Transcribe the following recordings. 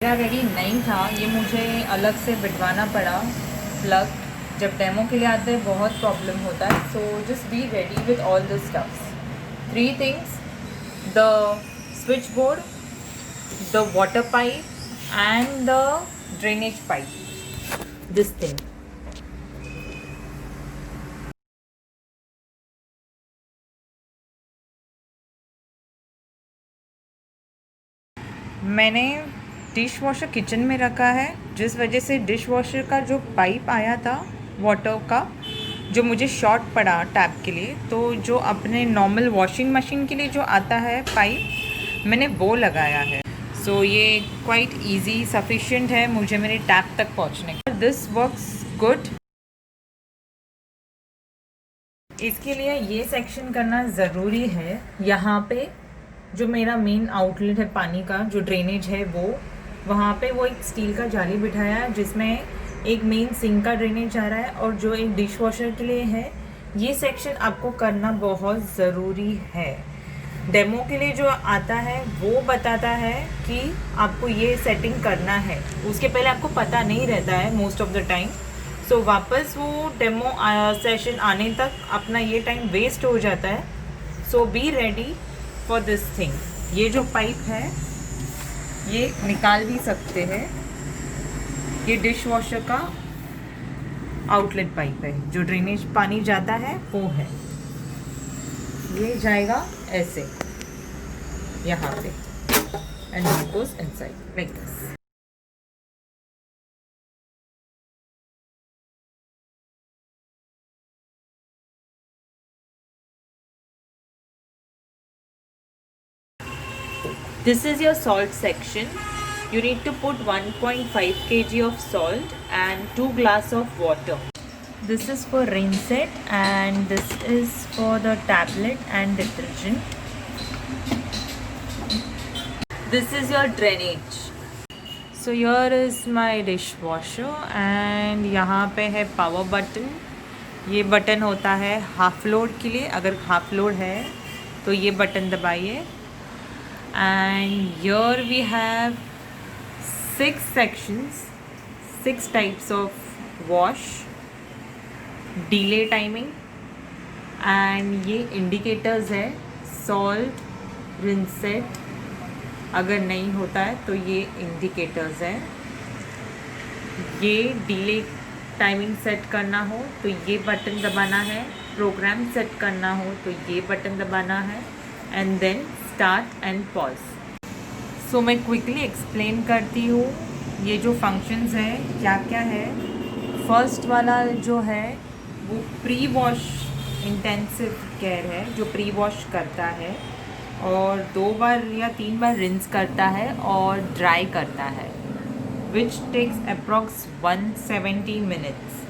मेरा रेडी नहीं था, ये मुझे अलग से बिठवाना पड़ा प्लग। जब डेमो के लिए आते हैं बहुत प्रॉब्लम होता है, so just be ready with all the stuffs. 3 things: the switch board, the water pipe and the drainage pipe, this thing. मैंने डिश वॉशर किचन में रखा है, जिस वजह से डिश वॉशर का जो पाइप आया था वाटर का, जो मुझे शॉर्ट पड़ा टैप के लिए, तो जो अपने नॉर्मल वॉशिंग मशीन के लिए जो आता है पाइप, मैंने वो लगाया है। सो ये क्वाइट इजी सफिशिएंट है मुझे मेरे टैप तक पहुंचने का। This works good. इसके लिए ये सेक्शन करना ज़रूरी है। यहाँ पे जो मेरा मेन आउटलेट है पानी का, जो ड्रेनेज है वो, वहाँ पे वो एक स्टील का जाली बिठाया है जिसमें एक मेन सिंक का ड्रेनेज जा रहा है और जो एक डिश वॉशर के लिए है। ये सेक्शन आपको करना बहुत ज़रूरी है। डेमो के लिए जो आता है वो बताता है कि आपको ये सेटिंग करना है, उसके पहले आपको पता नहीं रहता है मोस्ट ऑफ द टाइम। सो वापस वो डेमो सेशन आने तक अपना ये टाइम वेस्ट हो जाता है। So be ready for this thing. ये जो पाइप है ये निकाल भी सकते हैं, ये डिश वॉशर का आउटलेट पाइप है, जो ड्रेनेज पानी जाता है वो है। ये जाएगा ऐसे यहाँ पे and it goes inside like this. This is your salt section. You need to put 1.5 kg of salt and 2 glass of water. This is for rinse set and this is for the tablet and detergent. This is your drainage. So here is my dishwasher and यहाँ पे है power button. ये button होता है half load के लिए, अगर half load है तो ये बटन दबाइए। And here we have 6 sections, 6 types of wash, delay timing, and ये indicators है salt, rinse set, अगर नहीं होता है तो ये indicators है। ये delay टाइमिंग सेट करना हो तो ये बटन दबाना है, प्रोग्राम सेट करना हो तो ये बटन दबाना है, and then start and pause. So मैं क्विकली एक्सप्लेन करती हूँ ये जो फंक्शंस हैं क्या क्या है। फर्स्ट वाला जो है वो प्री वॉश इंटेंसिव केयर है, जो प्री वॉश करता है और 2 बार या 3 बार रिंस करता है और ड्राई करता है, which takes approx 170 minutes.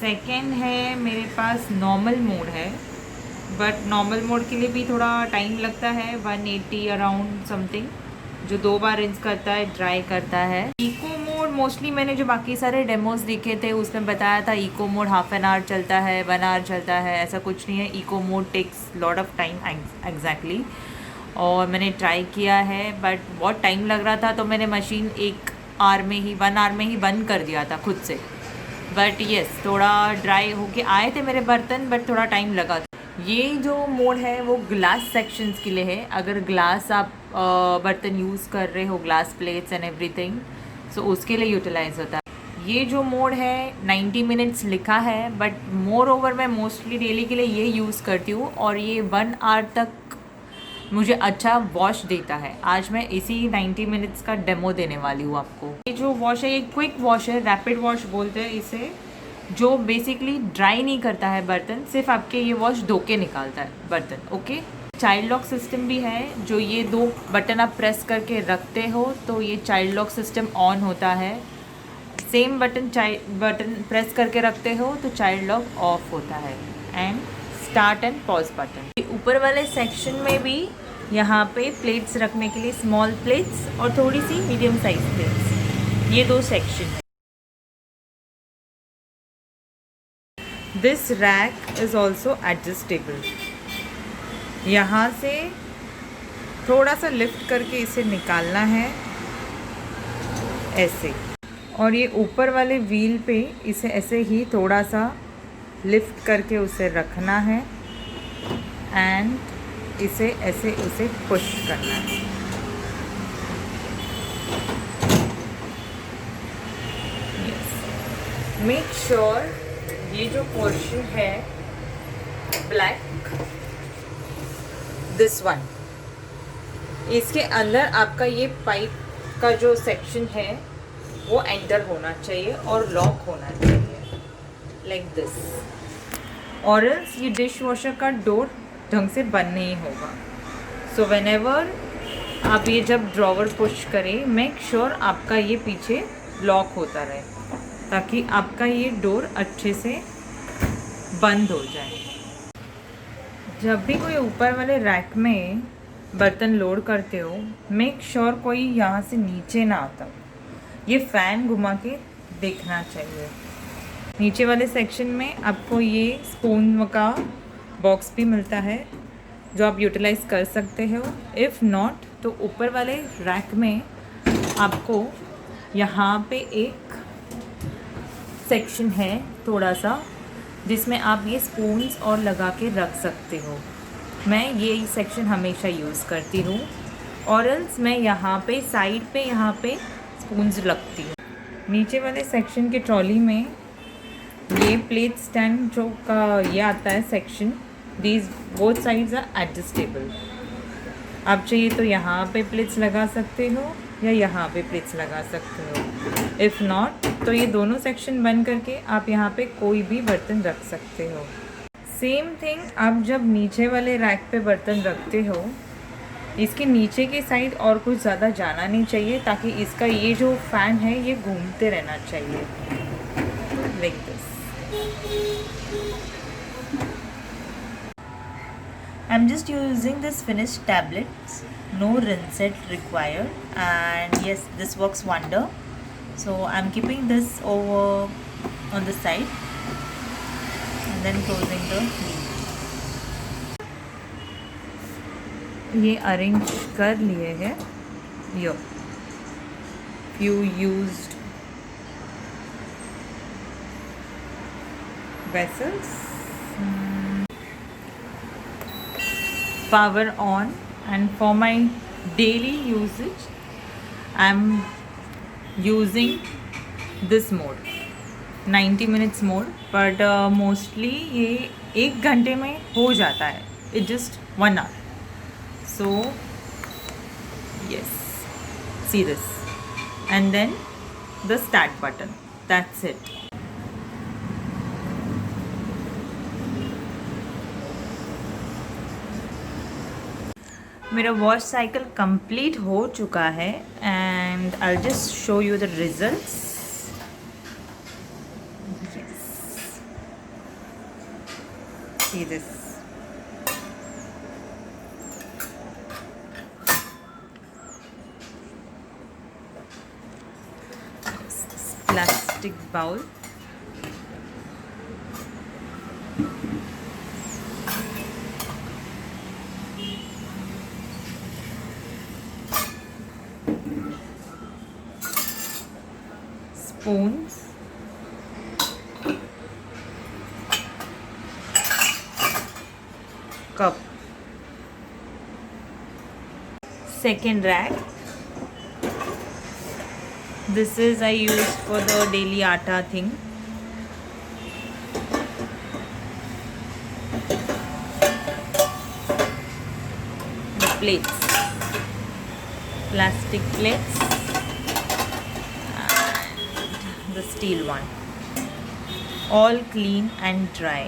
Second है मेरे पास नॉर्मल मोड है, बट नॉर्मल मोड के लिए भी थोड़ा टाइम लगता है, 180 अराउंड समथिंग, जो 2 बार रिंस करता है, ड्राई करता है। इको मोड मोस्टली मैंने जो बाकी सारे डेमोज देखे थे उसमें बताया था eco mode half an hour चलता है, 1 आवर चलता है, ऐसा कुछ नहीं है। Eco mode takes lot of time exactly, और मैंने ट्राई किया है बट बहुत टाइम लग रहा था, तो मैंने मशीन 1 आवर में ही 1 आवर में ही बंद कर दिया था खुद से। बट येस, थोड़ा ड्राई होके आए थे मेरे बर्तन, बट थोड़ा टाइम लगा था। ये जो मोड है वो ग्लास सेक्शंस के लिए है, अगर ग्लास आप बर्तन यूज़ कर रहे हो, ग्लास प्लेट्स एंड एवरीथिंग, सो उसके लिए यूटिलाइज होता है। ये जो मोड है 90 मिनट्स लिखा है, बट मोर ओवर मैं मोस्टली डेली के लिए ये यूज़ करती हूँ और ये 1 आवर तक मुझे अच्छा वॉश देता है। आज मैं इसी 90 मिनट्स का डेमो देने वाली हूँ आपको। ये जो वॉश है ये क्विक वॉश है, रैपिड वॉश बोलते हैं इसे, जो बेसिकली ड्राई नहीं करता है बर्तन, सिर्फ आपके ये वॉश धो के निकालता है बर्तन। ओके, चाइल्ड लॉक सिस्टम भी है, जो ये 2 बटन आप प्रेस करके रखते हो तो ये चाइल्ड लॉक सिस्टम ऑन होता है। सेम बटन प्रेस करके रखते हो तो चाइल्ड लॉक ऑफ होता है। And start and pause button. ऊपर वाले सेक्शन में भी यहाँ पे प्लेट्स रखने के लिए स्मॉल प्लेट्स और थोड़ी सी मीडियम साइज प्लेट्स, ये 2 सेक्शन है। This rack is also adjustable. यहाँ से थोड़ा सा लिफ्ट करके इसे निकालना है ऐसे। और ये ऊपर वाले व्हील पे इसे ऐसे ही थोड़ा सा लिफ्ट करके उसे रखना है एंड इसे ऐसे उसे पुश करना है। मेक श्योर ये जो पोर्शन है ब्लैक, दिस वन, इसके अंदर आपका ये पाइप का जो सेक्शन है वो एंटर होना चाहिए और लॉक होना चाहिए लाइक दिस, और एल्स ये डिश वॉशर का डोर ढंग से बंद नहीं होगा। सो व्हेनेवर आप ये जब ड्रॉवर पुश करें, मेक श्योर आपका ये पीछे लॉक होता रहे ताकि आपका ये डोर अच्छे से बंद हो जाए। जब भी कोई ऊपर वाले रैक में बर्तन लोड करते हो, मेक श्योर कोई यहाँ से नीचे ना आता। ये फ़ैन घुमा के देखना चाहिए। नीचे वाले सेक्शन में आपको ये स्पून का बॉक्स भी मिलता है जो आप यूटिलाइज़ कर सकते हो। इफ़ नॉट तो ऊपर वाले रैक में आपको यहाँ पे एक सेक्शन है थोड़ा सा जिसमें आप ये स्पून्स और लगा के रख सकते हो। मैं ये सेक्शन हमेशा यूज़ करती हूँ, और एल्स मैं यहाँ पे साइड पे यहाँ पे स्पून्स रखती हूँ। नीचे वाले सेक्शन के ट्रॉली में ये प्लेट स्टैंड जो का ये आता है section, these both sides are adjustable. आप चाहिए तो यहाँ पे प्लेट्स लगा सकते हो या यहाँ पे प्लेट्स लगा सकते हो। इफ़ नॉट तो ये दोनों सेक्शन बंद करके आप यहाँ पे कोई भी बर्तन रख सकते हो। सेम थिंग आप जब नीचे वाले रैक पे बर्तन रखते हो, इसके नीचे के साइड और कुछ ज़्यादा जाना नहीं चाहिए ताकि इसका ये जो फ़ैन है ये घूमते रहना चाहिए like this. I'm just using this finished tablets, no rinse set required, and yes, this works wonder. So I'm keeping this over on the side and then closing the lid. ये arrange कर लिए हैं यो few used vessels. Power on, and for my daily usage I'm using this mode 90 minutes mode, but mostly ये 1 घंटे में हो जाता है, it just 1 hour. So yes, see this, and then the start button, that's it. मेरा wash cycle complete हो चुका है and I will just show you the results. See this, plastic bowl, spoons, cup, second rack. This is I use for the daily atta thing. The plates, plastic plates, the steel one, all clean and dry.